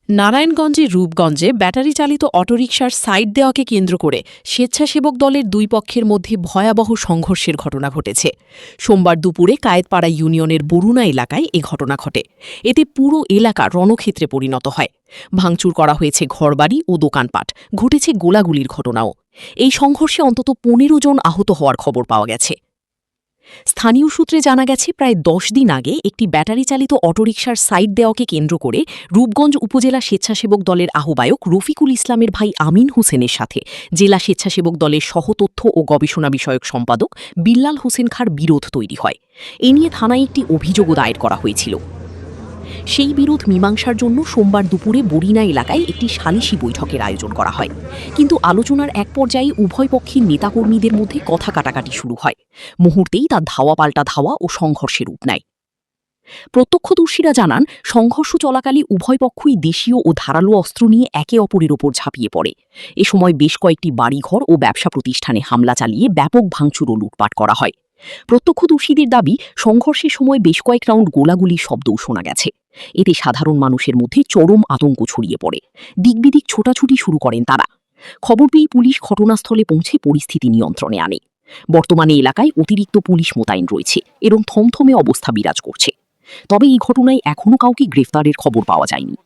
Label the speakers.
Speaker 1: নারায়ণগঞ্জের রূপগঞ্জে ব্যাটারি চালিত অটোরিকশার সাইড দেওয়াকে কেন্দ্র করে স্বেচ্ছাসেবক দলের দুই পক্ষের মধ্যে ভয়াবহ সংঘর্ষের ঘটনা ঘটেছে। সোমবার দুপুরে কায়েতপাড়া ইউনিয়নের বরুণা এলাকায় এ ঘটনা ঘটে। এতে পুরো এলাকা রণক্ষেত্রে পরিণত হয়। ভাঙচুর করা হয়েছে ঘরবাড়ি ও দোকানপাট, ঘটেছে গোলাগুলির ঘটনাও। এই সংঘর্ষে অন্তত ১৫ জন আহত হওয়ার খবর পাওয়া গেছে। স্থানীয় সূত্রে জানা গেছে, প্রায় ১০ দিন আগে একটি ব্যাটারি চালিত অটোরিকশার সাইড দেওয়াকে কেন্দ্র করে রূপগঞ্জ উপজেলা স্বেচ্ছাসেবক দলের আহ্বায়ক রফিকুল ইসলামের ভাই আমিন হোসেনের সাথে জেলা স্বেচ্ছাসেবক দলের সহতথ্য ও গবেষণা বিষয়ক সম্পাদক বিল্লাল হোসেন খাঁর বিরোধ তৈরি হয়। এ নিয়ে থানায় একটি অভিযোগও দায়ের করা হয়েছিল। সেই বিরোধ মীমাংসার জন্য সোমবার দুপুরে বরিনা এলাকায় একটি সালিশি বৈঠকের আয়োজন করা হয়। কিন্তু আলোচনার এক পর্যায়ে উভয় পক্ষের নেতাকর্মীদের মধ্যে কথা কাটাকাটি শুরু হয়। মুহূর্তেই তা ধাওয়া পাল্টা ধাওয়া ও সংঘর্ষের রূপ নেয়। প্রত্যক্ষদর্শীরা জানান, সংঘর্ষ চলাকালে উভয় পক্ষই দেশীয় ও ধারালো অস্ত্র নিয়ে একে অপরের ওপর ঝাঁপিয়ে পড়ে। এ সময় বেশ কয়েকটি বাড়িঘর ও ব্যবসা প্রতিষ্ঠানে হামলা চালিয়ে ব্যাপক ভাঙচুর ও লুটপাট করা হয়। প্রত্যক্ষদর্শীদের দাবি, সংঘর্ষের সময় বেশ কয়েক রাউন্ড গোলাগুলির শব্দও শোনা গেছে। এতে সাধারণ মানুষের মধ্যে চরম আতঙ্ক ছড়িয়ে পড়ে। দিকবিদিক ছোটাছুটি শুরু করেন তারা। খবর পেয়ে পুলিশ ঘটনাস্থলে পৌঁছে পরিস্থিতি নিয়ন্ত্রণে আনে। বর্তমানে এলাকায় অতিরিক্ত পুলিশ মোতায়েন রয়েছে এবং থমথমে অবস্থা বিরাজ করছে। তবে এই ঘটনায় এখনও কাউকে গ্রেফতারের খবর পাওয়া যায়নি।